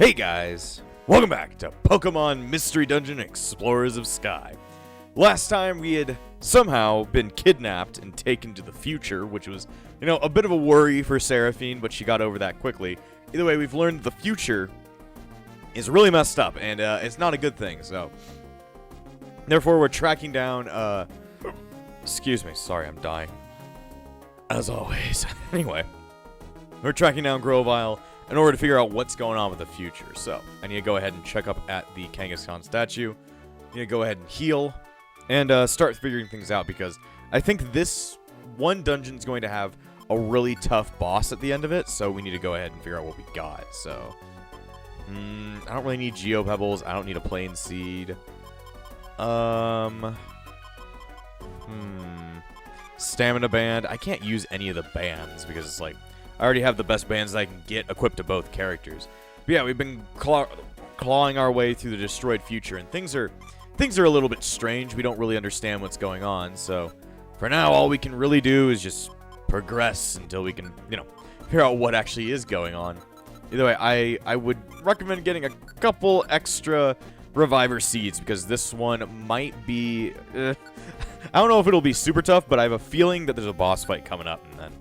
Hey guys, welcome back to Pokemon Mystery Dungeon Explorers of Sky. Last time we had somehow been kidnapped and taken to the future, which was, a bit of a worry for Seraphine, but she got over that quickly. Either way, we've learned the future is really messed up, and it's not a good thing, so... Therefore, we're tracking down, Excuse me, sorry, I'm dying. As always. Anyway, we're tracking down Grovyle in order to figure out what's going on with the future. So, I need to go ahead and check up at the Kangaskhan statue. I need to go ahead and heal and start figuring things out, because I think this one dungeon is going to have a really tough boss at the end of it, so we need to go ahead and figure out what we got. So, I don't really need Geopebbles. I don't need a Plain Seed. Stamina Band. I can't use any of the bands because it's like, I already have the best bands that I can get equipped to both characters. But yeah, we've been clawing our way through the destroyed future, and things are a little bit strange. We don't really understand what's going on, so for now, all we can really do is just progress until we can, figure out what actually is going on. Either way, I would recommend getting a couple extra Reviver Seeds, because this one might be... I don't know if it'll be super tough, but I have a feeling that there's a boss fight coming up, and then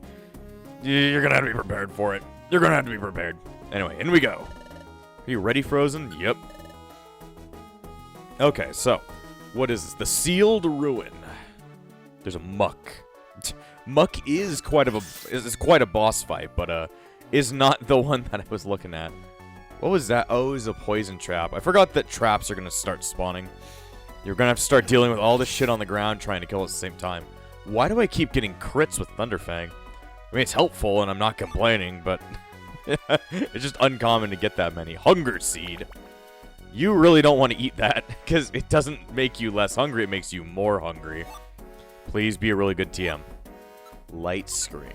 you're gonna have to be prepared for it. You're gonna have to be prepared. Anyway, in we go. Are you ready, Frozen? Yep. Okay, so what is this? The Sealed Ruin. There's a Muck. Muck is quite a boss fight, but is not the one that I was looking at. What was that? Oh, it was a poison trap. I forgot that traps are gonna start spawning. You're gonna have to start dealing with all this shit on the ground trying to kill at the same time. Why do I keep getting crits with Thunderfang? I mean, it's helpful, and I'm not complaining, but it's just uncommon to get that many. Hunger Seed. You really don't want to eat that, because it doesn't make you less hungry, it makes you more hungry. Please be a really good TM. Light Screen.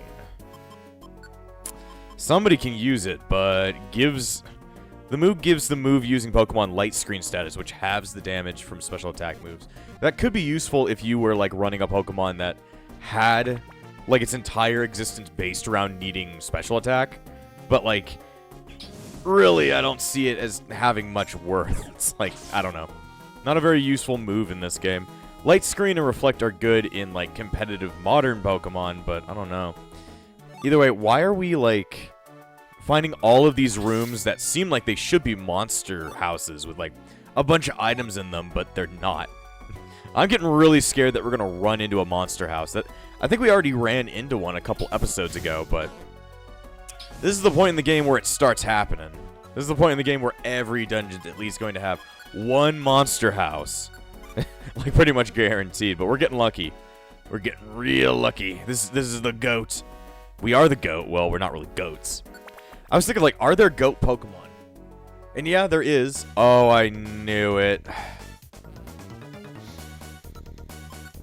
Somebody can use it, but the move gives the move using Pokemon Light Screen status, which halves the damage from special attack moves. That could be useful if you were, running a Pokemon that had... its entire existence based around needing special attack. But, really, I don't see it as having much worth. It's I don't know. Not a very useful move in this game. Light Screen and Reflect are good in, competitive modern Pokemon, but I don't know. Either way, why are we, finding all of these rooms that seem like they should be monster houses with, a bunch of items in them, but they're not? I'm getting really scared that we're going to run into a monster house. I think we already ran into one a couple episodes ago, but this is the point in the game where it starts happening. This is the point in the game where every dungeon's at least going to have one monster house. Pretty much guaranteed, but we're getting lucky. We're getting real lucky. This is the goat. We are the goat. Well, we're not really goats. I was thinking, are there goat Pokemon? And yeah, there is. Oh, I knew it.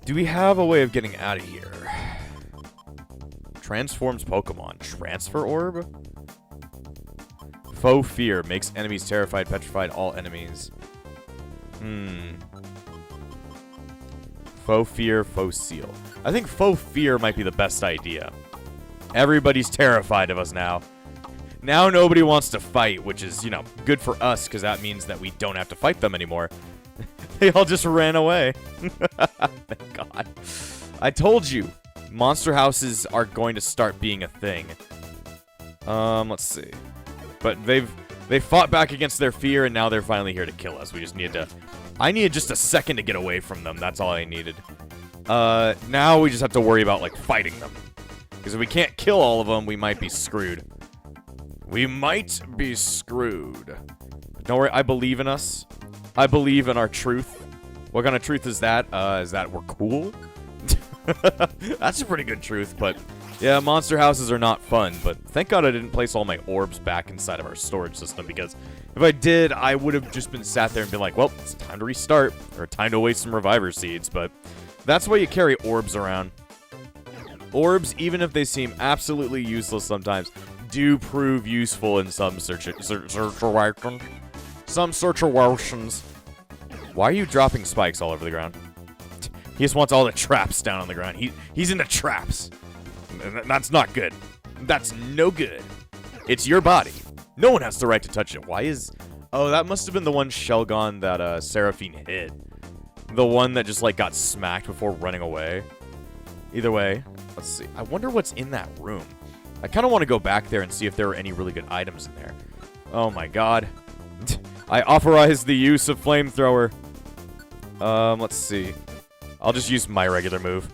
Do we have a way of getting out of here? Transforms Pokemon. Transfer Orb? Faux Fear. Makes enemies terrified, petrified, all enemies. Faux Fear, Faux Seal. I think Faux Fear might be the best idea. Everybody's terrified of us now. Now nobody wants to fight, which is, good for us, because that means that we don't have to fight them anymore. They all just ran away. Thank God. I told you, monster houses are going to start being a thing. Let's see. But they fought back against their fear, and now they're finally here to kill us. We just needed to... I needed just a second to get away from them. That's all I needed. Now we just have to worry about, fighting them. Because if we can't kill all of them, we might be screwed. We might be screwed. Don't worry, I believe in us. I believe in our truth. What kind of truth is that? Is that we're cool? That's a pretty good truth, but... yeah, monster houses are not fun, but thank God I didn't place all my orbs back inside of our storage system, because if I did, I would have just been sat there and been like, well, it's time to restart, or time to waste some Reviver Seeds, but that's why you carry orbs around. Orbs, even if they seem absolutely useless sometimes, do prove useful in some situations. Why are you dropping spikes all over the ground? He just wants all the traps down on the ground. He's into traps. That's not good. That's no good. It's your body. No one has the right to touch it. Why is... Oh, that must have been the one Shelgon that Seraphine hit. The one that just, like, got smacked before running away. Either way, let's see. I wonder what's in that room. I kind of want to go back there and see if there are any really good items in there. Oh my god. I authorize the use of flamethrower. Let's see. I'll just use my regular move.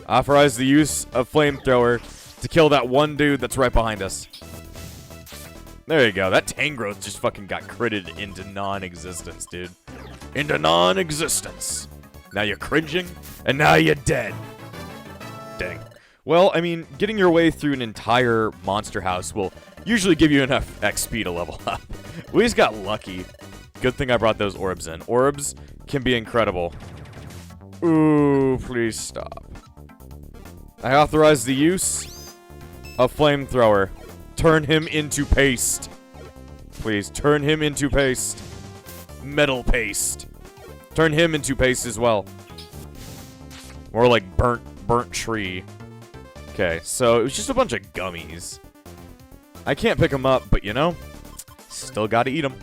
Authorize the use of flamethrower to kill that one dude that's right behind us. There you go. That Tangrowth just fucking got critted into non-existence, dude. Into non-existence. Now you're cringing, and now you're dead. Dang. Well, I mean, getting your way through an entire monster house will usually give you enough XP to level up. We just got lucky. Good thing I brought those orbs in. Orbs can be incredible. Ooh, please stop. I authorize the use of flamethrower. Turn him into paste. Please, turn him into paste. Metal paste. Turn him into paste as well. More like burnt tree. Okay, so it was just a bunch of gummies. I can't pick them up, but you know, still gotta eat them.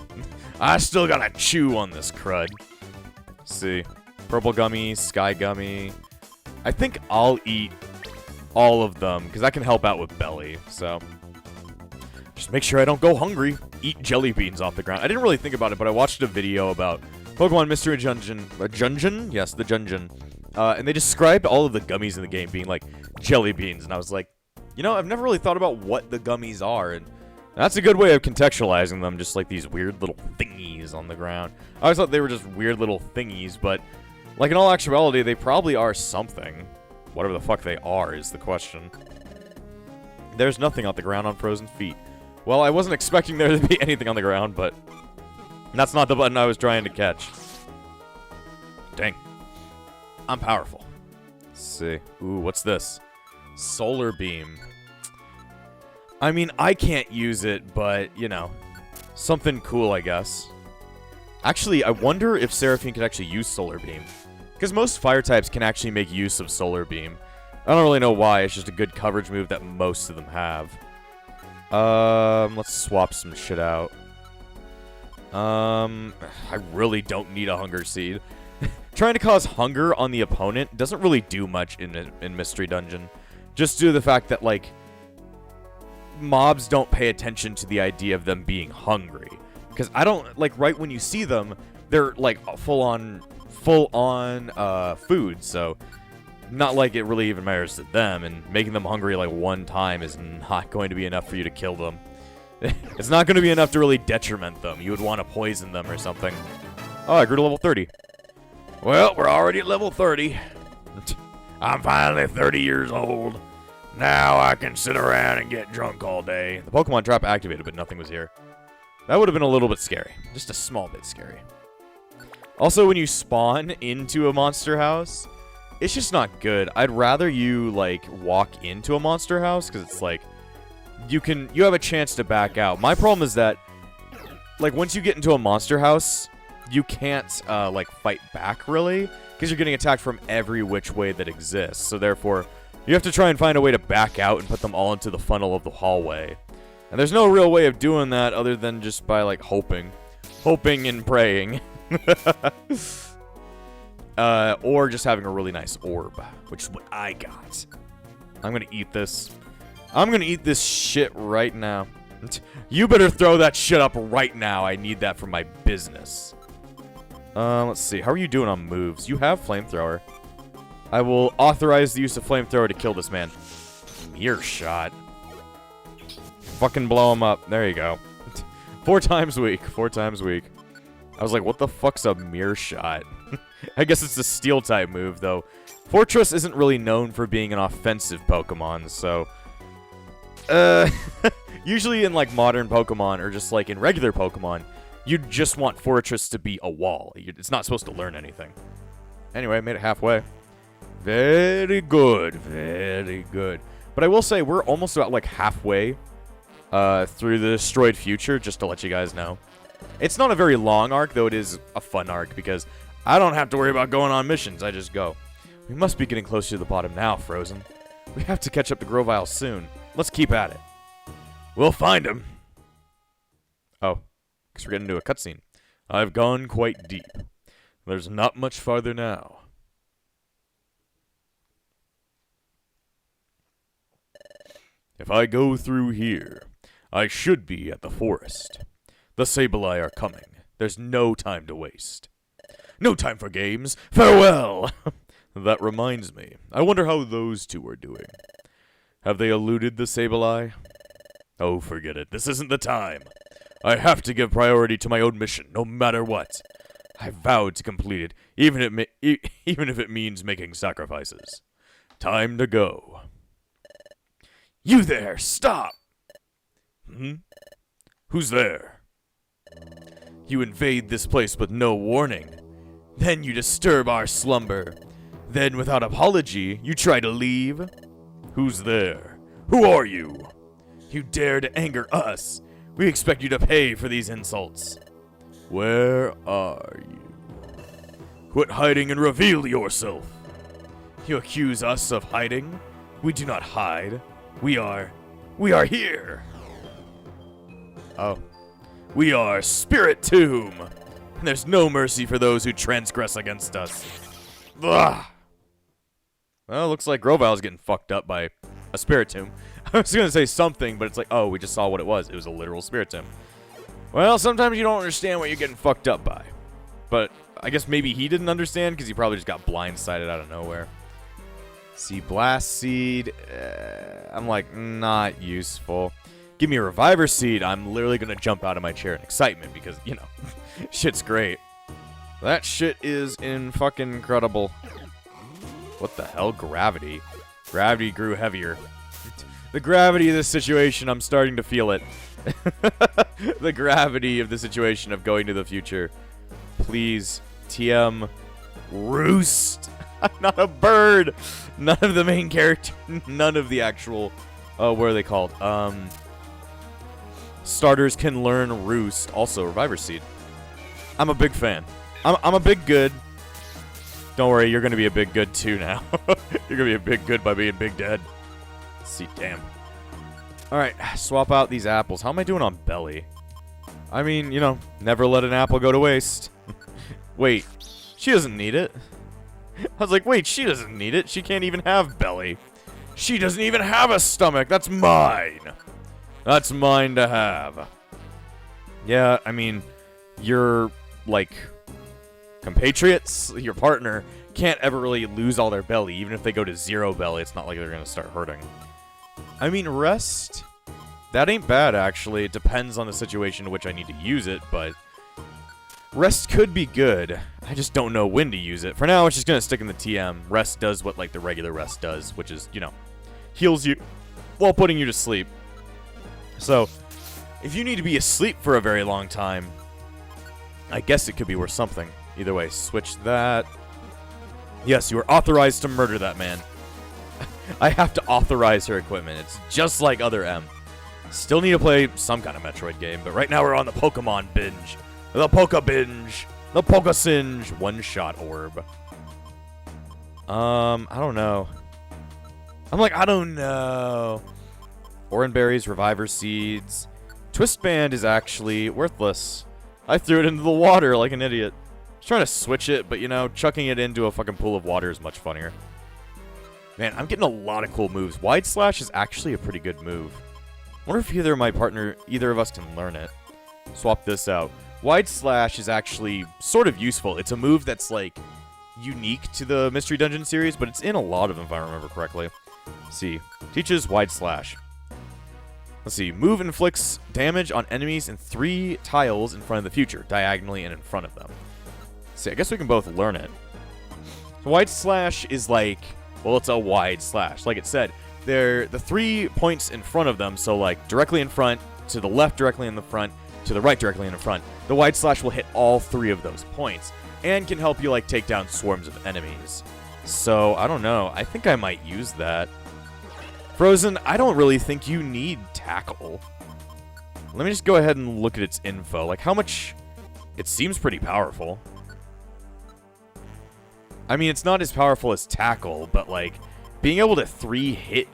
I still gotta chew on this crud. Let's see. Purple gummy, sky gummy. I think I'll eat all of them, because that can help out with belly, so. Just make sure I don't go hungry. Eat jelly beans off the ground. I didn't really think about it, but I watched a video about Pokemon Mystery Dungeon. Dungeon? Yes, the Dungeon. And they described all of the gummies in the game being like jelly beans, and I was like, you know, I've never really thought about what the gummies are, and that's a good way of contextualizing them, just like these weird little thingies on the ground. I always thought they were just weird little thingies, but like in all actuality, they probably are something. Whatever the fuck they are is the question. There's nothing on the ground on frozen feet. Well, I wasn't expecting there to be anything on the ground, but that's not the button I was trying to catch. Dang. I'm powerful. Let's see. Ooh, what's this? Solar beam. I mean, I can't use it, but, you know, something cool, I guess. Actually, I wonder if Seraphine could actually use solar beam. Because most fire types can actually make use of solar beam. I don't really know why, it's just a good coverage move that most of them have. Let's swap some shit out. I really don't need a hunger seed. Trying to cause hunger on the opponent doesn't really do much in Mystery Dungeon. Just due to the fact that, like, mobs don't pay attention to the idea of them being hungry. Because I don't, like, right when you see them, they're, like, full-on food, so not like it really even matters to them, and making them hungry, like, one time is not going to be enough for you to kill them. It's not going to be enough to really detriment them. You would want to poison them or something. Oh, I grew to level 30. Well, we're already at level 30. I'm finally 30 years old. Now I can sit around and get drunk all day. The Pokemon trap activated, but nothing was here. That would have been a little bit scary. Just a small bit scary. Also, when you spawn into a monster house, it's just not good. I'd rather you, like, walk into a monster house, because it's like, you have a chance to back out. My problem is that, like, once you get into a monster house, you can't, like, fight back, really, because you're getting attacked from every which way that exists. So, therefore, you have to try and find a way to back out and put them all into the funnel of the hallway. And there's no real way of doing that other than just by, like, hoping. Hoping and praying. Or just having a really nice orb, which is what I got. I'm gonna eat this. I'm gonna eat this shit right now. You better throw that shit up right now. I need that for my business. Let's see. How are you doing on moves? You have flamethrower. I will authorize the use of flamethrower to kill this man. Mirror shot. Fucking blow him up. There you go. 4 times weak. 4 times weak. I was like, what the fuck's a mirror shot? I guess it's a steel type move, though. Fortress isn't really known for being an offensive Pokemon, so... usually in, like, modern Pokemon, or just, like, in regular Pokemon, you just want Fortress to be a wall. It's not supposed to learn anything. Anyway, I made it halfway. Very good. Very good. But I will say, we're almost about, like, halfway through the Destroyed Future, just to let you guys know. It's not a very long arc, though it is a fun arc, because I don't have to worry about going on missions. I just go. We must be getting close to the bottom now, Frozen. We have to catch up to Grovyle soon. Let's keep at it. We'll find him. Oh, guess we're getting into a cutscene. I've gone quite deep. There's not much farther now. If I go through here, I should be at the forest. The Sableye are coming. There's no time to waste. No time for games. Farewell! That reminds me. I wonder how those two are doing. Have they eluded the Sableye? Oh, forget it. This isn't the time. I have to give priority to my own mission, no matter what. I vowed to complete it, even if it means making sacrifices. Time to go. You there! Stop! Who's there? You invade this place with no warning. Then you disturb our slumber. Then, without apology, you try to leave? Who's there? Who are you? You dare to anger us. We expect you to pay for these insults. Where are you? Quit hiding and reveal yourself. You accuse us of hiding? We do not hide. We are here. Oh. We are Spirit Tomb. And there's no mercy for those who transgress against us. Ugh. Well, looks like Grovyle's getting fucked up by a Spirit Tomb. I was going to say something, but it's like, oh, we just saw what it was. It was a literal Spirit Tomb. Well, sometimes you don't understand what you're getting fucked up by. But I guess maybe he didn't understand because he probably just got blindsided out of nowhere. See, Blast Seed. I'm like, not useful. Give me a Reviver Seed. I'm literally going to jump out of my chair in excitement because, you know, shit's great. That shit is fucking incredible. What the hell? Gravity. Gravity grew heavier. The gravity of this situation, I'm starting to feel it. The gravity of the situation of going to the future. Please, TM, roost. I'm not a bird. None of the main character, none of the actual, what are they called? Starters can learn roost. Also, Reviver Seed. I'm a big fan. I'm a big good. Don't worry, you're going to be a big good too now. You're going to be a big good by being big dead. Let's see, damn. Alright, swap out these apples. How am I doing on belly? I mean, you know, never let an apple go to waste. Wait, she doesn't need it. I was like, wait, she doesn't need it. She can't even have belly. She doesn't even have a stomach. That's mine. That's mine to have. Yeah, I mean, your, like, compatriots, your partner, can't ever really lose all their belly. Even if they go to 0 belly, it's not like they're going to start hurting. I mean, rest, that ain't bad, actually. It depends on the situation in which I need to use it, but rest could be good. I just don't know when to use it. For now, it's just going to stick in the TM. Rest does what, like, the regular rest does, which is, you know, heals you while putting you to sleep. So, if you need to be asleep for a very long time, I guess it could be worth something. Either way, switch that. Yes, you are authorized to murder that man. I have to authorize her equipment. It's just like other M. Still need to play some kind of Metroid game, but right now we're on the Pokemon binge. The Poke binge. The Poke Singe. One-shot orb. I don't know. I don't know. Oran berries, Reviver Seeds. Twist Band is actually worthless. I threw it into the water like an idiot. I was trying to switch it, but you know, chucking it into a fucking pool of water is much funnier. Man, I'm getting a lot of cool moves. Wide Slash is actually a pretty good move. I wonder if either of us can learn it. Swap this out. Wide Slash is actually sort of useful. It's a move that's, like, unique to the Mystery Dungeon series, but it's in a lot of them, if I remember correctly. Let's see. Teaches Wide Slash. Let's see. Move inflicts damage on enemies in 3 tiles in front of the future, diagonally and in front of them. Let's see, I guess we can both learn it. So Wide Slash is like, well, it's a wide slash. Like it said, they're the 3 points in front of them, so like directly in front, to the left directly in the front, to the right directly in the front. The Wide Slash will hit all 3 of those points, and can help you like take down swarms of enemies. So, I don't know. I think I might use that. Frozen, I don't really think you need Tackle. Let me just go ahead and look at its info. Like, how much... It seems pretty powerful. I mean, it's not as powerful as Tackle, but, like, being able to hit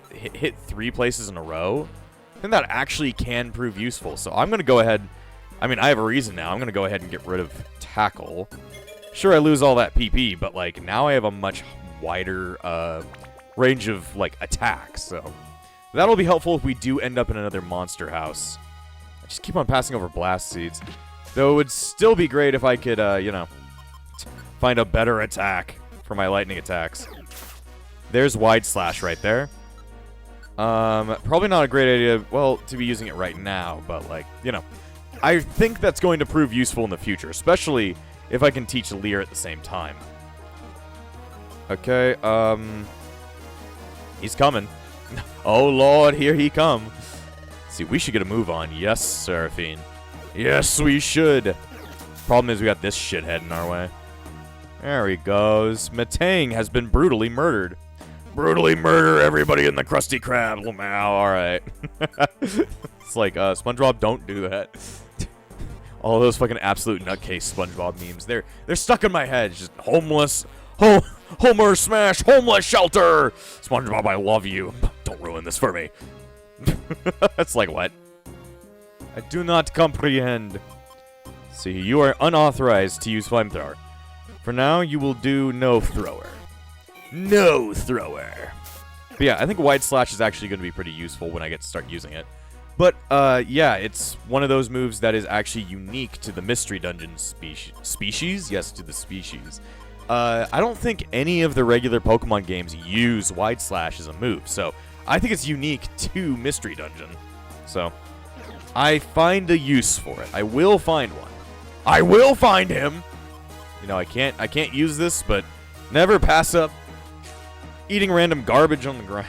3 places in a row, I think that actually can prove useful. So I'm going to go ahead I mean, I have a reason now. I'm going to go ahead and get rid of Tackle. Sure, I lose all that PP, but, like, now I have a much wider range of, like, attacks, so that'll be helpful if we do end up in another monster house. I just keep on passing over blast seeds. Though it would still be great if I could, you know, find a better attack for my lightning attacks. There's Wide Slash right there. Probably not a great idea, well, to be using it right now, but, like, you know, I think that's going to prove useful in the future, especially if I can teach Leer at the same time. Okay, he's coming. Oh, Lord, here he come. See, we should get a move on. Yes, Seraphine. Yes, we should. Problem is we got this shithead in our way. There he goes. Metang has been brutally murdered. Brutally murder everybody in the Krusty Krab. Now, all right. It's like, SpongeBob, don't do that. All those fucking absolute nutcase SpongeBob memes. They're stuck in my head. Just homeless. Homer smash. Homeless shelter. SpongeBob, I love you. Don't ruin this for me. That's like, what? I do not comprehend. See, you are unauthorized to use flamethrower. For now, you will do no thrower. No thrower. But yeah, I think Wide Slash is actually going to be pretty useful when I get to start using it. But, yeah, it's one of those moves that is actually unique to the Mystery Dungeon species? Yes, to the species. I don't think any of the regular Pokemon games use Wide Slash as a move, so I think it's unique to Mystery Dungeon. So, I find a use for it. I will find one. I will find him! You know, I can't use this, but never pass up eating random garbage on the ground.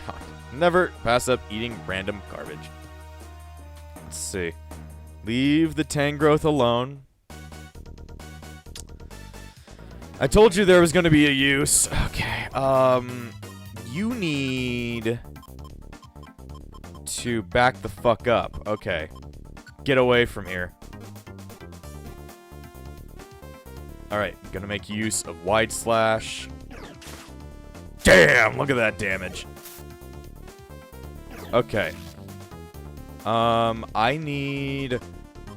Never pass up eating random garbage. Let's see. Leave the Tangrowth alone. I told you there was going to be a use. Okay. You need to back the fuck up. Okay. Get away from here. Alright, gonna make use of Wide Slash. Damn, look at that damage. Okay. I need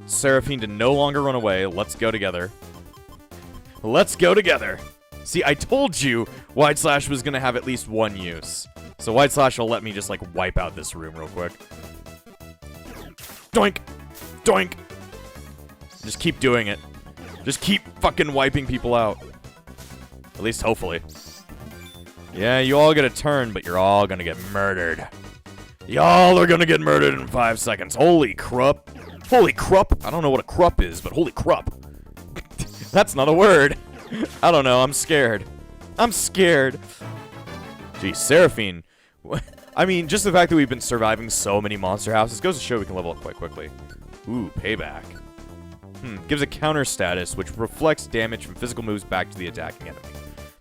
Seraphine to no longer run away. Let's go together. Let's go together. See, I told you Wide Slash was gonna have at least one use. So Wide Slash will let me just, like, wipe out this room real quick. Doink! Doink! Just keep doing it. Just keep fucking wiping people out. At least hopefully. Yeah, you all get a turn, but you're all gonna get murdered. Y'all are gonna get murdered in 5 seconds. Holy crup. Holy crup. I don't know what a crup is, but holy crup. That's not a word. I don't know, I'm scared. I'm scared. Gee, Seraphine. I mean, just the fact that we've been surviving so many monster houses goes to show we can level up quite quickly. Ooh, payback. Gives a counter status, which reflects damage from physical moves back to the attacking enemy.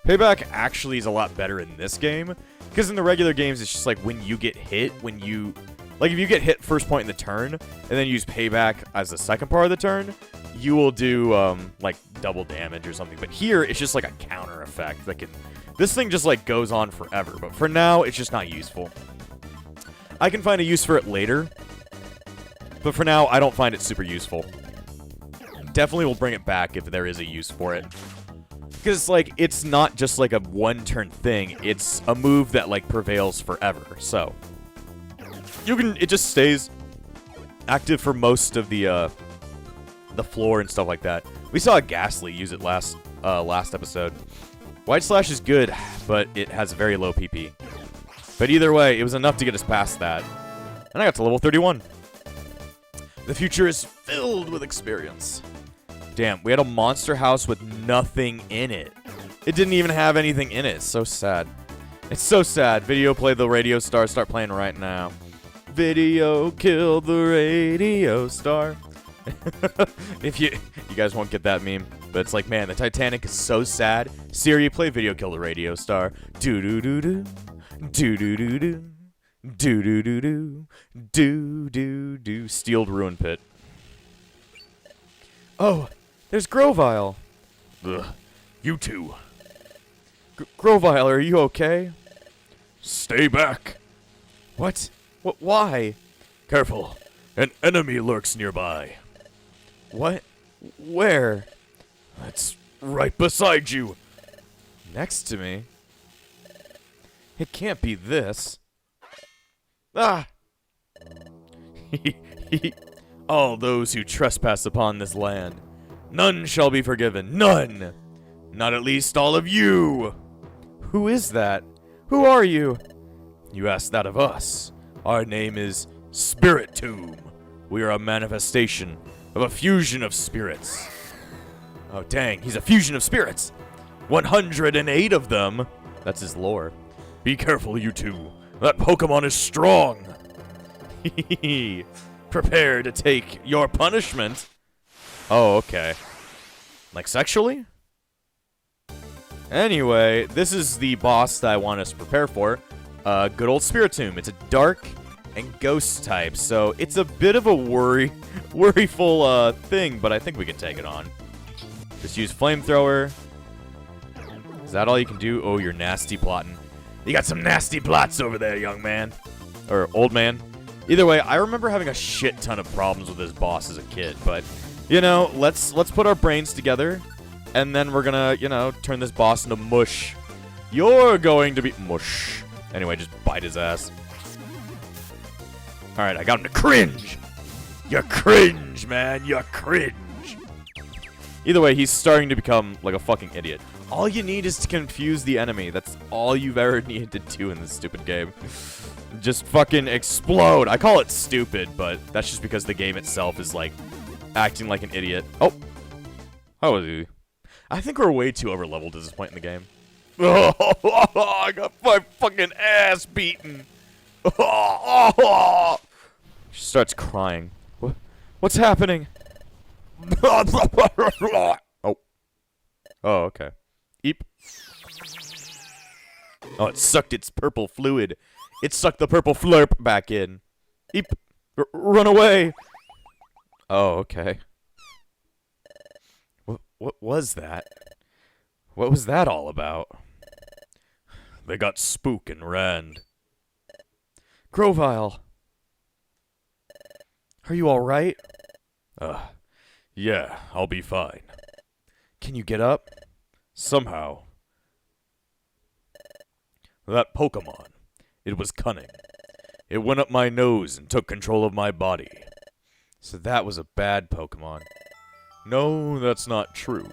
Payback actually is a lot better in this game, because in the regular games, it's just like when you get hit, like if you get hit first point in the turn, and then use payback as the second part of the turn, you will do, like, double damage or something. But here, it's just like a counter effect that can, this thing just, like, goes on forever, but for now, it's just not useful. I can find a use for it later, but for now, I don't find it super useful. Definitely will bring it back if there is a use for it. Because, like, it's not just, like, a one-turn thing. It's a move that, like, prevails forever. So, it just stays active for most of the floor and stuff like that. We saw a Ghastly use it last episode. Wide Slash is good, but it has very low PP. But either way, it was enough to get us past that. And I got to level 31. The future is filled with experience. Damn, we had a monster house with nothing in it. It didn't even have anything in it. It's so sad. It's so sad. Video play the radio star. Start playing right now. Video kill the radio star. If you guys won't get that meme, but it's like, man, the Titanic is so sad. Siri, play Video Kill the Radio Star. Do do do do. Do do do do. Do do do do. Do do do. Steeled Ruin Pit. Oh, there's Grovyle. Ugh. You two. Grovyle, are you okay? Stay back. What? Why? Careful. An enemy lurks nearby. What? Where? It's right beside you. Next to me? It can't be this. Ah! All those who trespass upon this land, none shall be forgiven. None! Not at least all of you! Who is that? Who are you? You ask that of us. Our name is Spirit Tomb. We are a manifestation of a fusion of spirits. Oh dang, he's a fusion of spirits! 108 of them! That's his lore. Be careful, you two. That Pokemon is strong! Prepare to take your punishment. Oh, okay. Like sexually? Anyway, this is the boss that I want us to prepare for. Good old Spiritomb. It's a dark and ghost type, so it's a bit of a worryful thing, but I think we can take it on. Just use Flamethrower. Is that all you can do? Oh, you're nasty plotting. You got some nasty plots over there, young man. Or old man. Either way, I remember having a shit ton of problems with this boss as a kid, but, you know, let's put our brains together, and then we're gonna, you know, turn this boss into mush. You're going to be mush. Anyway, just bite his ass. Alright, I got him to cringe. You're cringe, man. You're cringe. Either way, he's starting to become like a fucking idiot. All you need is to confuse the enemy. That's all you've ever needed to do in this stupid game. Just fucking explode. I call it stupid, but that's just because the game itself is, like, acting like an idiot. Oh. How was he? I think we're way too over-leveled at this point in the game. Oh, I got my fucking ass beaten. She starts crying. What's happening? Oh. Oh, okay. Eep. Oh, it sucked its purple fluid. It sucked the purple flurp back in. Eep. Run away. Oh, okay. What was that? What was that all about? They got spook and ran. Grovyle. Are you alright? Yeah, I'll be fine. Can you get up? Somehow. That Pokemon. It was cunning. It went up my nose and took control of my body. So that was a bad Pokemon. No, that's not true.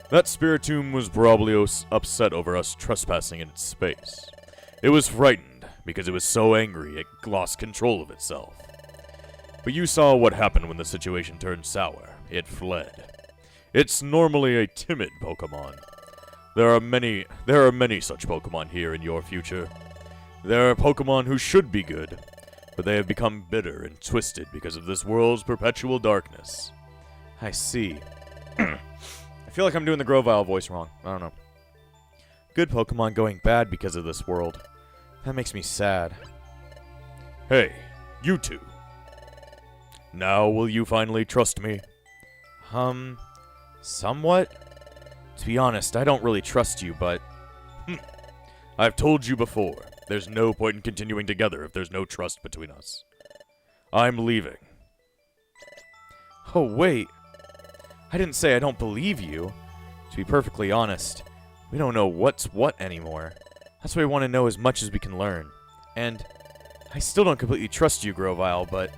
That Spiritomb was probably upset over us trespassing in its space. It was frightened because it was so angry it lost control of itself. But you saw what happened when the situation turned sour. It fled. It's normally a timid Pokemon. There are many such Pokemon here in your future. There are Pokemon who should be good, but they have become bitter and twisted because of this world's perpetual darkness. I see. I feel like I'm doing the Grovyle voice wrong. I don't know. Good Pokemon going bad because of this world. That makes me sad. Hey, you two. Now will you finally trust me? Somewhat? To be honest, I don't really trust you, but... I've told you before, there's no point in continuing together if there's no trust between us. I'm leaving. Oh, wait. I didn't say I don't believe you. To be perfectly honest, we don't know what's what anymore. That's why we want to know as much as we can learn. And I still don't completely trust you, Grovyle, but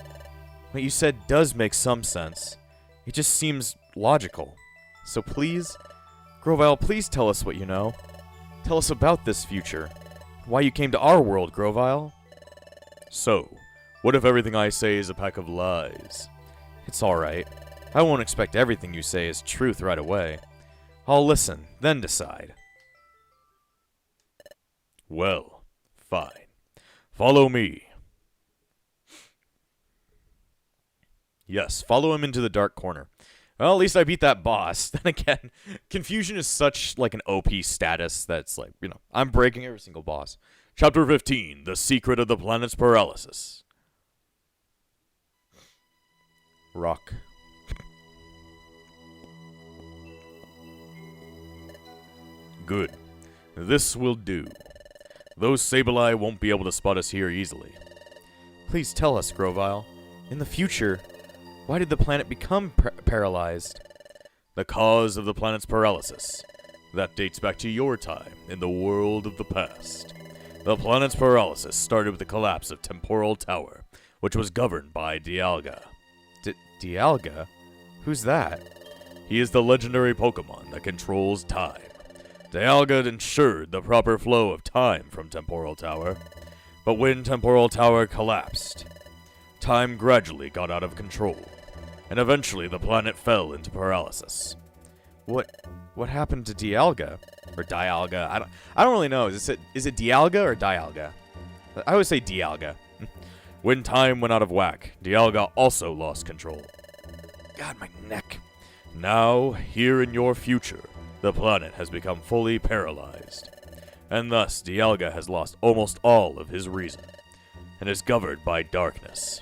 what you said does make some sense. It just seems logical. So please, Grovyle, please tell us what you know. Tell us about this future. Why you came to our world, Grovyle. So, what if everything I say is a pack of lies? It's alright. I won't expect everything you say is truth right away. I'll listen, then decide. Well, fine. Follow me. Yes, follow him into the dark corner. Well, at least I beat that boss. Then again, confusion is such, like, an OP status that's, like, you know, I'm breaking every single boss. Chapter 15, The Secret of the Planet's Paralysis. Rock. Good. This will do. Those Sableye won't be able to spot us here easily. Please tell us, Grovyle. In the future, Why did the planet become paralyzed? The cause of the planet's paralysis. That dates back to your time in the world of the past. The planet's paralysis started with the collapse of Temporal Tower, which was governed by Dialga. Dialga? Who's that? He is the legendary Pokemon that controls time. Dialga ensured the proper flow of time from Temporal Tower, but when Temporal Tower collapsed, time gradually got out of control, and eventually the planet fell into paralysis. What happened to Dialga? Or Dialga? I don't really know. Is it Dialga or Dialga? I always say Dialga. When time went out of whack, Dialga also lost control. God, my neck. Now, here in your future, the planet has become fully paralyzed, and thus Dialga has lost almost all of his reason, and is governed by darkness.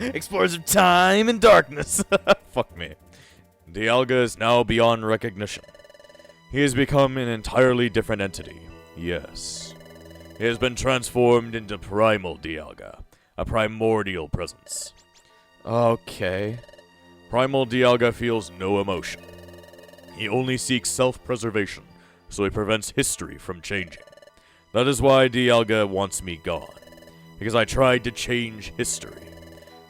Explorers of time and darkness. Fuck me. Dialga is now beyond recognition. He has become an entirely different entity. Yes. He has been transformed into Primal Dialga, a primordial presence. Okay. Primal Dialga feels no emotion. He only seeks self-preservation, so he prevents history from changing. That is why Dialga wants me gone. Because I tried to change history.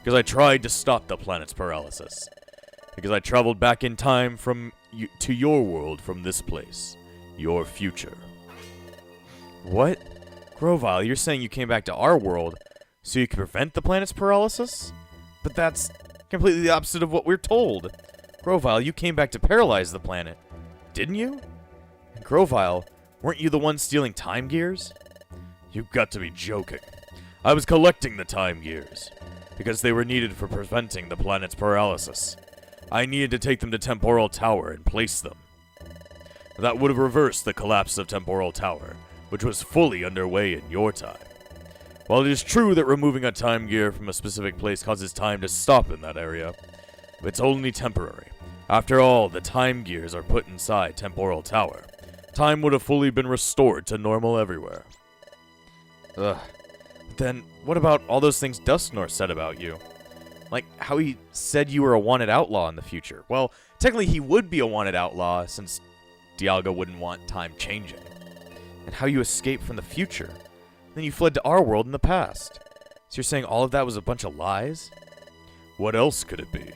Because I tried to stop the planet's paralysis. Because I traveled back in time to your world from this place. Your future. What? Grovyle, you're saying you came back to our world so you could prevent the planet's paralysis? But that's completely the opposite of what we're told. Grovyle, you came back to paralyze the planet, didn't you? And Grovyle, weren't you the one stealing time gears? You've got to be joking. I was collecting the time gears, because they were needed for preventing the planet's paralysis. I needed to take them to Temporal Tower and place them. That would have reversed the collapse of Temporal Tower, which was fully underway in your time. While it is true that removing a time gear from a specific place causes time to stop in that area, it's only temporary. After all, the time gears are put inside Temporal Tower. Time would have fully been restored to normal everywhere. Ugh. Then, what about all those things Dusknoir said about you? Like, how he said you were a wanted outlaw in the future. Well, technically he would be a wanted outlaw, since Dialga wouldn't want time changing. And how you escaped from the future. Then you fled to our world in the past. So you're saying all of that was a bunch of lies? What else could it be?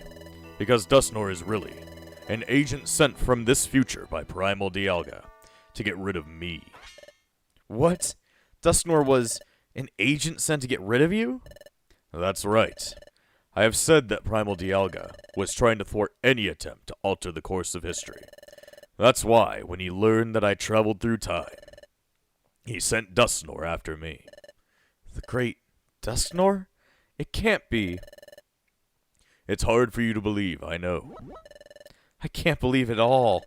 Because Dusknoir is really an agent sent from this future by Primal Dialga to get rid of me. What? Dusknoir was an agent sent to get rid of you? That's right. I have said that Primal Dialga was trying to thwart any attempt to alter the course of history. That's why, when he learned that I traveled through time, he sent Dusknoir after me. The great Dusknoir? It can't be. It's hard for you to believe, I know. I can't believe it all.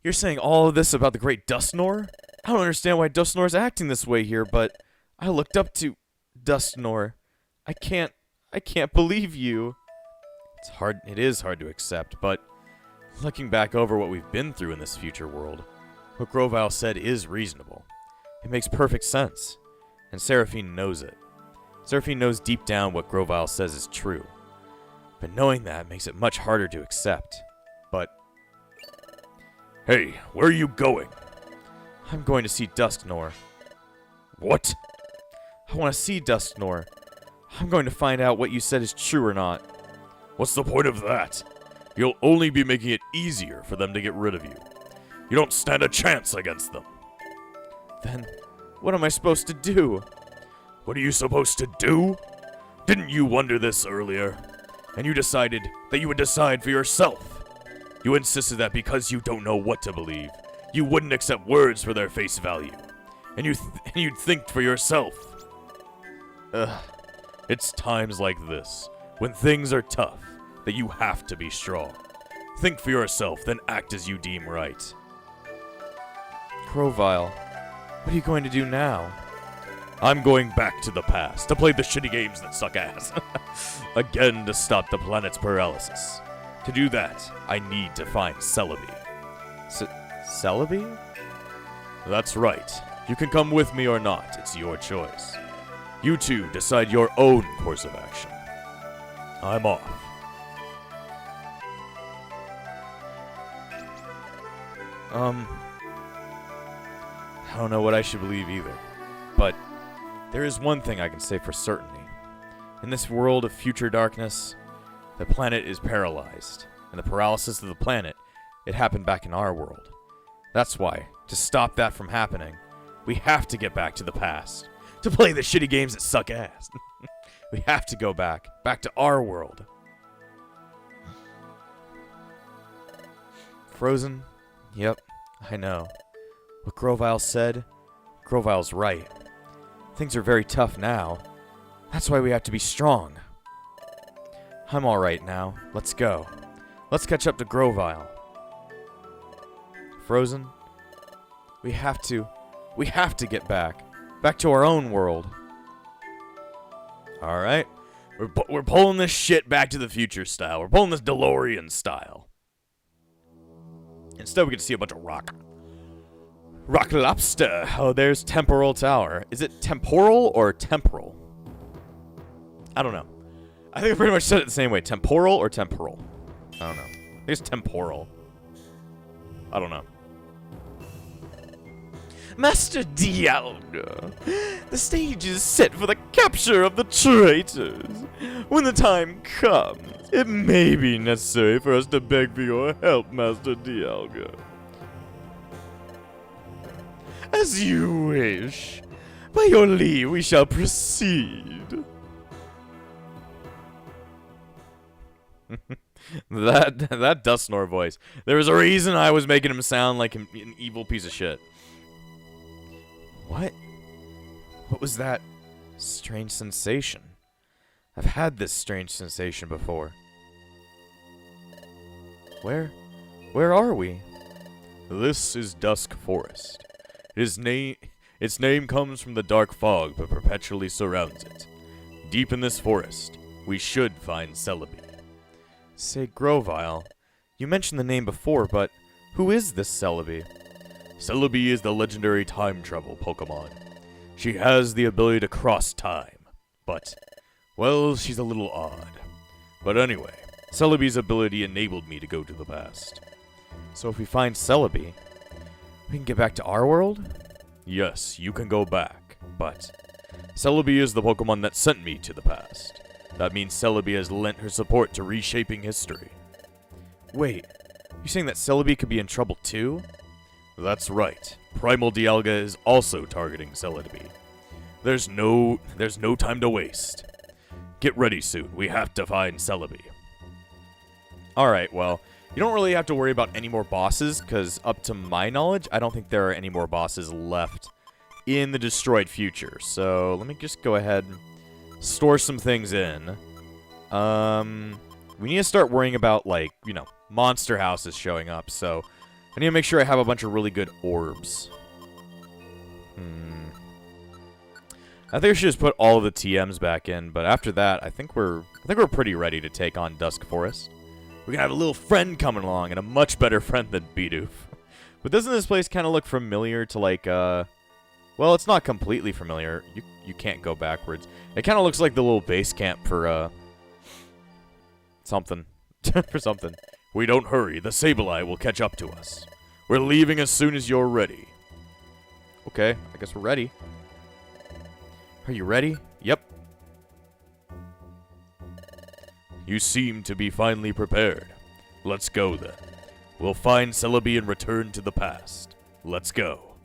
You're saying all of this about the great Dusknoir? I don't understand why Dusknoir's acting this way here, but I looked up to Dusknoir. I can't believe you. It is hard to accept, but looking back over what we've been through in this future world, what Grovyle said is reasonable. It makes perfect sense, and Seraphine knows it. Seraphine knows deep down what Grovyle says is true, but knowing that makes it much harder to accept. But... Hey, where are you going? I'm going to see Dusknoir. What? I want to see Dusknoir. I'm going to find out what you said is true or not. What's the point of that? You'll only be making it easier for them to get rid of you. You don't stand a chance against them. Then, what am I supposed to do? What are you supposed to do? Didn't you wonder this earlier? And you decided that you would decide for yourself. You insisted that because you don't know what to believe, you wouldn't accept words for their face value. And you'd think for yourself. Ugh. It's times like this, when things are tough, that you have to be strong. Think for yourself, then act as you deem right. Grovyle, what are you going to do now? I'm going back to the past, to play the shitty games that suck ass. Again, to stop the planet's paralysis. To do that, I need to find Celebi. Celebi? That's right. You can come with me or not, it's your choice. You two decide your own course of action. I'm off. I don't know what I should believe either. But there is one thing I can say for certainty. In this world of future darkness, the planet is paralyzed. And the paralysis of the planet, it happened back in our world. That's why, to stop that from happening, we have to get back to the past. To play the shitty games that suck ass. We have to go back to our world. Frozen? Yep, I know. What Grovyle said, Grovyle's right. Things are very tough now. That's why we have to be strong. I'm alright now. Let's go. Let's catch up to Grovyle. Frozen? We have to get back to our own world. Alright. We're pulling this shit back to the future style. We're pulling this DeLorean style. Instead, we get to see a bunch of rock. Rock lobster. Oh, there's Temporal Tower. Is it temporal or temporal? I don't know. I think I pretty much said it the same way. Temporal or temporal? I don't know. I think it's temporal. I don't know. Master Dialga, the stage is set for the capture of the traitors. When the time comes, it may be necessary for us to beg for your help, Master Dialga. As you wish. By your leave, we shall proceed. that Dustnor voice. There was a reason I was making him sound like an evil piece of shit. What? What was that strange sensation? I've had this strange sensation before. Where are we? This is Dusk Forest. Its name comes from the dark fog that perpetually surrounds it. Deep in this forest, we should find Celebi. Say, Grovyle, you mentioned the name before, but who is this Celebi? Celebi is the legendary time travel Pokemon. She has the ability to cross time, but, well, she's a little odd. But anyway, Celebi's ability enabled me to go to the past. So if we find Celebi, we can get back to our world? Yes, you can go back, but Celebi is the Pokemon that sent me to the past. That means Celebi has lent her support to reshaping history. Wait, you saying that Celebi could be in trouble too? That's right. Primal Dialga is also targeting Celebi. There's no time to waste. Get ready soon. We have to find Celebi. Alright, well, you don't really have to worry about any more bosses, because up to my knowledge, I don't think there are any more bosses left in the destroyed future. So, let me just go ahead and store some things in. We need to start worrying about, like, you know, monster houses showing up, so I need to make sure I have a bunch of really good orbs. I think I should just put all of the TMs back in, but after that, I think we're pretty ready to take on Dusk Forest. We can have a little friend coming along, and a much better friend than Bidoof. But doesn't this place kind of look familiar to, like, well, it's not completely familiar. You can't go backwards. It kind of looks like the little base camp for, something. For something. We don't hurry. The Sableye will catch up to us. We're leaving as soon as you're ready. Okay, I guess we're ready. Are you ready? Yep. You seem to be finally prepared. Let's go, then. We'll find Celebi and return to the past. Let's go.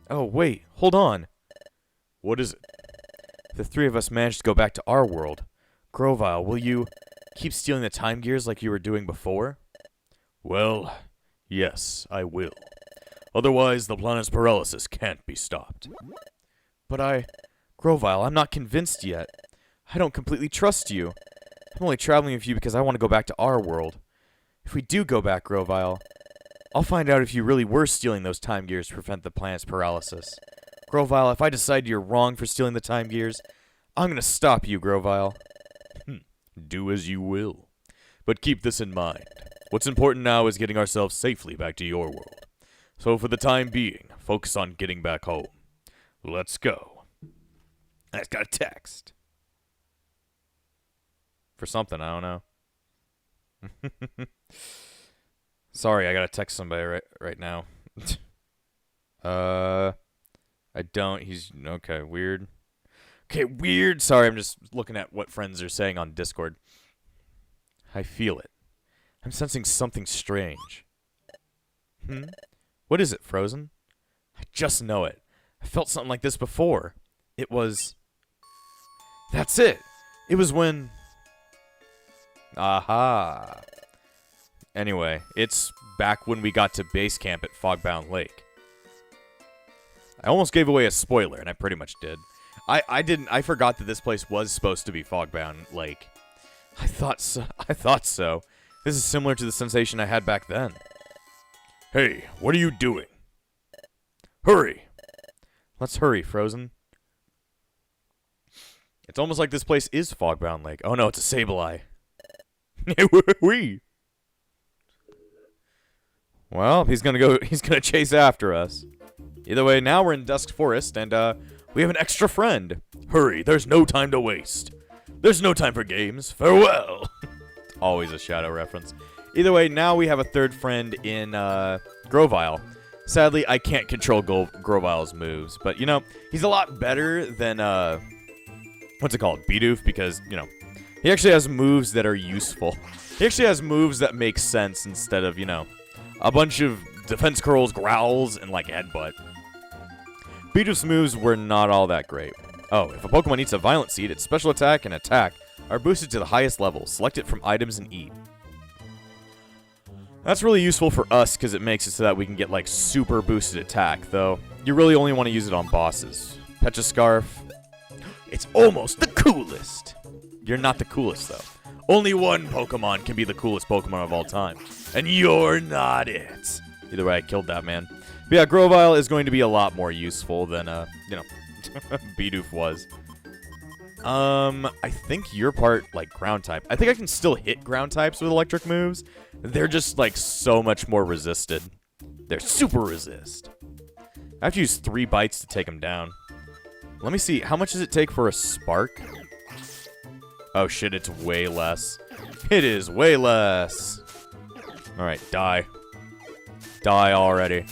Oh, wait. Hold on. What is it? The three of us managed to go back to our world. Grovyle, will you keep stealing the time gears like you were doing before? Well, yes, I will. Otherwise, the planet's paralysis can't be stopped. But Grovyle, I'm not convinced yet. I don't completely trust you. I'm only traveling with you because I want to go back to our world. If we do go back, Grovyle, I'll find out if you really were stealing those time gears to prevent the planet's paralysis. Grovyle, if I decide you're wrong for stealing the time gears, I'm going to stop you, Grovyle. Do as you will. But keep this in mind. What's important now is getting ourselves safely back to your world. So for the time being, focus on getting back home. Let's go. I just got a text. For something, I don't know. Sorry, I gotta text somebody right now. I don't. He's okay. Weird. Okay, weird. Sorry, I'm just looking at what friends are saying on Discord. I feel it. I'm sensing something strange. What is it, Frozen? I just know it. I felt something like this before. It was... That's it. It was when... Aha. Anyway, it's back when we got to base camp at Fogbound Lake. I almost gave away a spoiler, and I pretty much did. I forgot that this place was supposed to be Fogbound Lake. I thought so. This is similar to the sensation I had back then. Hey, what are you doing? Hurry! Let's hurry, Frozen. It's almost like this place is Fogbound Lake. Oh no, it's a Sableye. Wee. Well, he's gonna chase after us. Either way, now we're in Dusk Forest, and we have an extra friend. Hurry, there's no time to waste. There's no time for games. Farewell. Always a Shadow reference. Either way, now we have a third friend in Grovyle. Sadly, I can't control Grovyle's moves, but, you know, he's a lot better than, what's it called? Bidoof, because, you know, he actually has moves that are useful. He actually has moves that make sense instead of, you know, a bunch of defense curls, growls, and, like, headbutt. Bidoof's moves were not all that great. Oh, if a Pokemon eats a Violent Seed, its special attack and attack are boosted to the highest level. Select it from items and eat. That's really useful for us because it makes it so that we can get, like, super boosted attack, though you really only want to use it on bosses. Pecha Scarf. It's almost the coolest. You're not the coolest, though. Only one Pokemon can be the coolest Pokemon of all time, and you're not it. Either way, I killed that man. But yeah, Grovyle is going to be a lot more useful than, you know, Bidoof was. I think you're part, like, ground type. I think I can still hit ground types with electric moves. They're just, like, so much more resisted. They're super resist. I have to use 3 bites to take them down. Let me see. How much does it take for a spark? Oh, shit. It's way less. It is way less. Alright, die. Die already.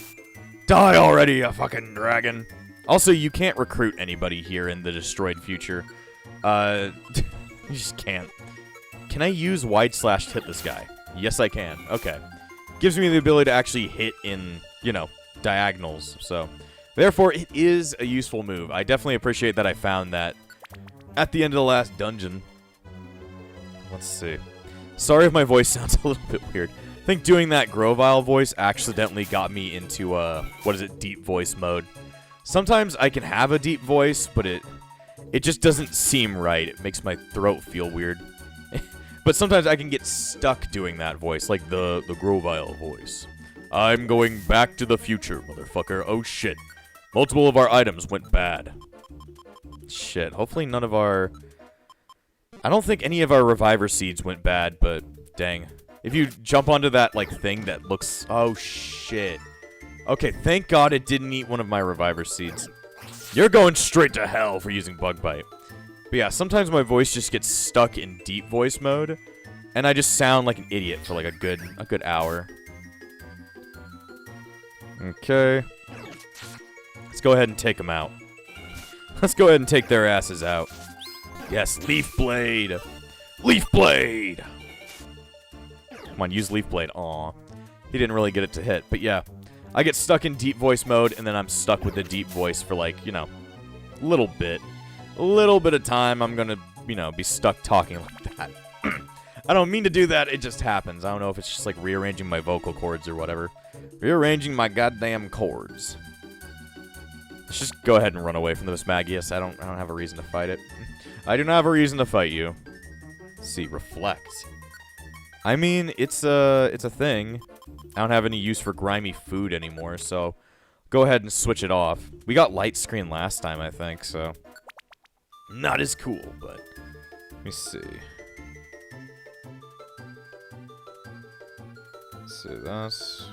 Die already, you fucking dragon. Also, you can't recruit anybody here in the destroyed future. You just can't. Can I use Wide Slash to hit this guy? Yes, I can. Okay. Gives me the ability to actually hit in, you know, diagonals. So, therefore, it is a useful move. I definitely appreciate that I found that at the end of the last dungeon. Let's see. Sorry if my voice sounds a little bit weird. I think doing that Grovyle voice accidentally got me into, what is it, deep voice mode. Sometimes I can have a deep voice, but it just doesn't seem right. It makes my throat feel weird. But sometimes I can get stuck doing that voice, like the Grovyle voice. I'm going back to the future, motherfucker. Oh, shit. Multiple of our items went bad. Shit. Hopefully none of our... I don't think any of our Reviver Seeds went bad, but dang. If you jump onto that, like, thing that looks... Oh, shit. Okay, thank God it didn't eat one of my Reviver Seeds. You're going straight to hell for using Bug Bite. But yeah, sometimes my voice just gets stuck in deep voice mode, and I just sound like an idiot for like a good hour. Okay. Let's go ahead and take them out. Let's go ahead and take their asses out. Yes, Leaf Blade! Leaf Blade! Come on, use Leaf Blade. Aw. He didn't really get it to hit, but yeah. I get stuck in deep voice mode, and then I'm stuck with the deep voice for, like, you know, a little bit of time. I'm gonna, you know, be stuck talking like that. I don't mean to do that, it just happens. I don't know if it's just, like, rearranging my vocal cords or whatever. Rearranging my goddamn cords. Let's just go ahead and run away from the Mismagius. I don't have a reason to fight it. I do not have a reason to fight you. Let's see, Reflect. I mean, it's a thing. I don't have any use for grimy food anymore, so go ahead and switch it off. We got Light Screen last time, I think, so not as cool, but let me see. Let's see this.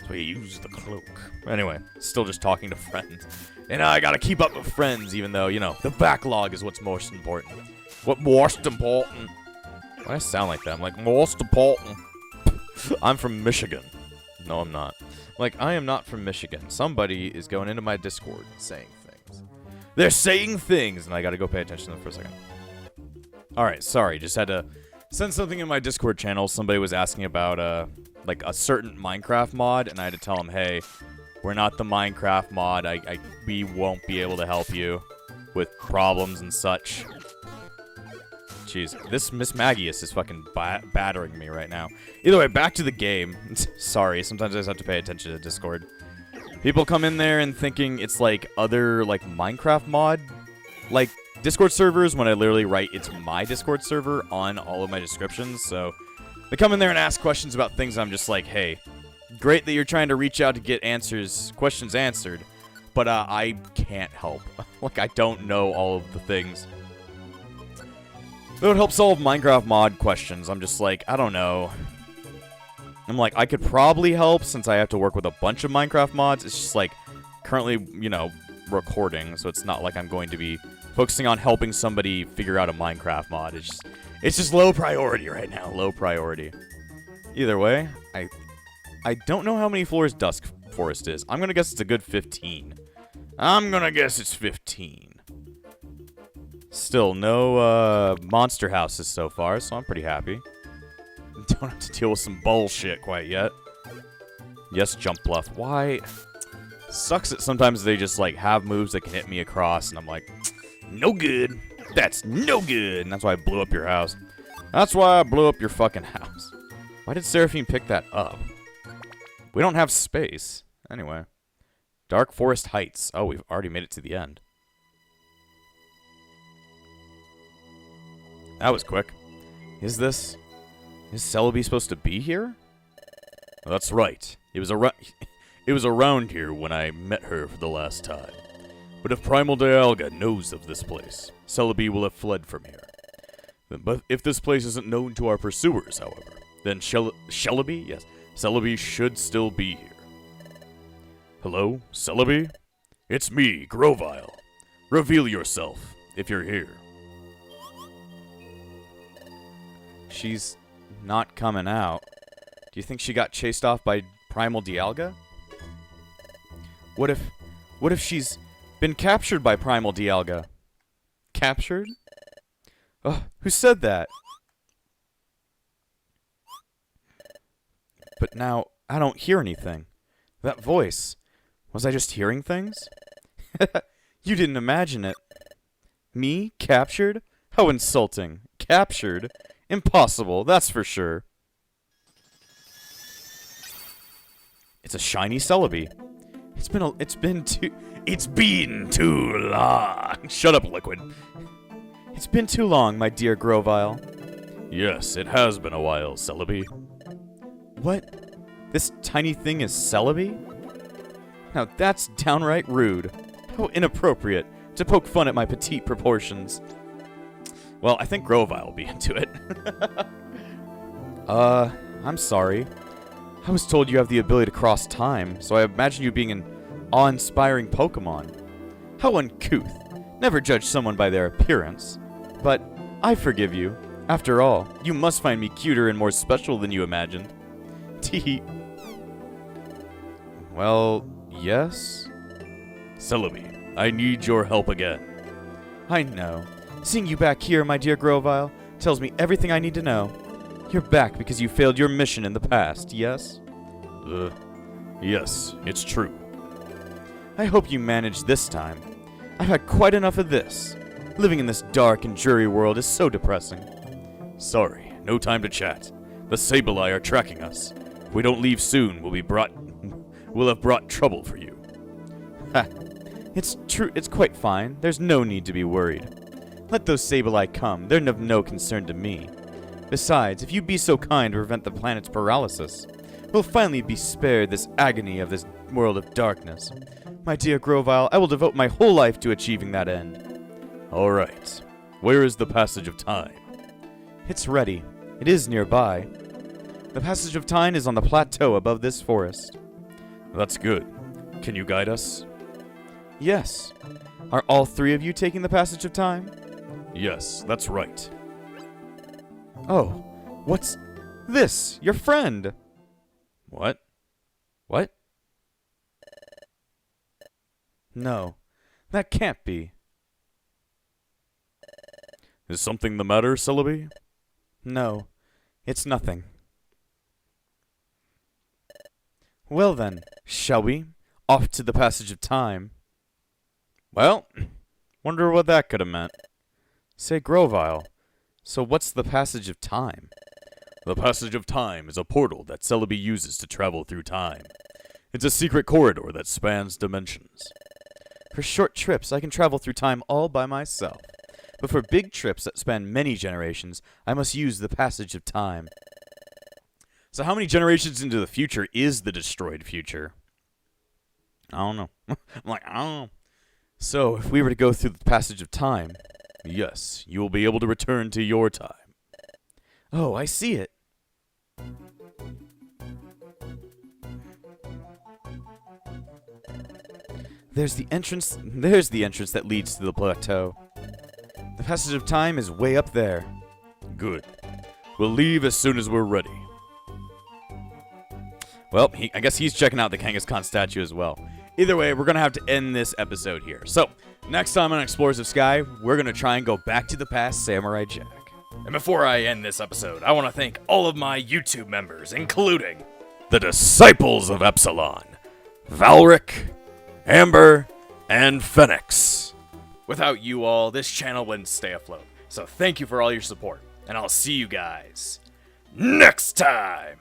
We use the cloak. Anyway, still just talking to friends. And I gotta keep up with friends, even though, you know, the backlog is what's most important. What most important? Why do I sound like that? I'm like, most important. I'm from Michigan. No, I'm not. Like, I am not from Michigan. Somebody is going into my Discord and saying things. They're saying things, and I gotta go pay attention to them for a second. Alright, sorry. Just had to send something in my Discord channel. Somebody was asking about, like, a certain Minecraft mod, and I had to tell them, hey, we're not the Minecraft mod. We won't be able to help you with problems and such. Jeez, this Miss Magius is fucking battering me right now. Either way, back to the game. Sorry, sometimes I just have to pay attention to Discord. People come in there and thinking it's like other, like, Minecraft mod, like, Discord servers, when I literally write it's my Discord server on all of my descriptions, so they come in there and ask questions about things, I'm just like, hey, great that you're trying to reach out to get questions answered, but I can't help. Like, I don't know all of the things that would help solve Minecraft mod questions. I'm just like, I don't know. I'm like, I could probably help since I have to work with a bunch of Minecraft mods. It's just like, currently, you know, recording, so it's not like I'm going to be focusing on helping somebody figure out a Minecraft mod. It's just low priority right now. Low priority. Either way, I don't know how many floors Dusk Forest is. I'm gonna guess it's a good 15. I'm gonna guess it's 15. Still, no monster houses so far, so I'm pretty happy. Don't have to deal with some bullshit quite yet. Yes, jump bluff. Why? Sucks that sometimes they just, like, have moves that can hit me across, and I'm like, no good. That's no good. And that's why I blew up your house. That's why I blew up your fucking house. Why did Seraphine pick that up? We don't have space. Anyway. Dark Forest Heights. Oh, we've already made it to the end. That was quick. Is Celebi supposed to be here? Oh, that's right. It was around here when I met her for the last time. But if Primal Dialga knows of this place, Celebi will have fled from here. But if this place isn't known to our pursuers, however, then Celebi? Yes, Celebi should still be here. Hello, Celebi? It's me, Grovyle. Reveal yourself, if you're here. She's not coming out. Do you think she got chased off by Primal Dialga? What if she's been captured by Primal Dialga? Captured? Oh, who said that? But now, I don't hear anything. That voice. Was I just hearing things? You didn't imagine it. Me? Captured? How insulting. Captured? Impossible, that's for sure. It's a shiny Celebi. It's been too long. Shut up, Liquid. It's been too long, my dear Grovyle. Yes, it has been a while, Celebi. What? This tiny thing is Celebi? Now that's downright rude. How inappropriate to poke fun at my petite proportions. Well, I think Grovyle will be into it. I'm sorry. I was told you have the ability to cross time, so I imagine you being an awe-inspiring Pokemon. How uncouth. Never judge someone by their appearance. But I forgive you. After all, you must find me cuter and more special than you imagined. Tee. Well, yes? Celebi, I need your help again. I know. Seeing you back here, my dear Grovyle, tells me everything I need to know. You're back because you failed your mission in the past, yes? Yes, it's true. I hope you managed this time. I've had quite enough of this. Living in this dark and dreary world is so depressing. Sorry, no time to chat. The Sableye are tracking us. If we don't leave soon, we'll have brought trouble for you. Ha. It's true, it's quite fine. There's no need to be worried. Let those Sableye come. They're of no concern to me. Besides, if you be so kind to prevent the planet's paralysis, we'll finally be spared this agony of this world of darkness. My dear Grovyle, I will devote my whole life to achieving that end. All right. Where is the Passage of Time? It's ready. It is nearby. The Passage of Time is on the plateau above this forest. That's good. Can you guide us? Yes. Are all three of you taking the passage of time? Yes, that's right. Oh, what's this? Your friend. What? What? No, that can't be. Is something the matter, Celebi? No, it's nothing. Well then, shall we? Off to the passage of time. Well, wonder what that could have meant. Say, Grovyle, so what's the passage of time? The passage of time is a portal that Celebi uses to travel through time. It's a secret corridor that spans dimensions. For short trips, I can travel through time all by myself. But for big trips that span many generations, I must use the passage of time. So how many generations into the future is the destroyed future? I don't know. I don't know. So, if we were to go through the passage of time, yes, you will be able to return to your time. Oh, I see it. There's the entrance that leads to the plateau. The passage of time is way up there. Good. We'll leave as soon as we're ready. Well, I guess he's checking out the Kangaskhan statue as well. Either way, we're going to have to end this episode here. So, next time on Explorers of Sky, we're going to try and go back to the past Samurai Jack. And before I end this episode, I want to thank all of my YouTube members, including the Disciples of Epsilon, Valric, Amber, and Phoenix. Without you all, this channel wouldn't stay afloat. So thank you for all your support, and I'll see you guys next time!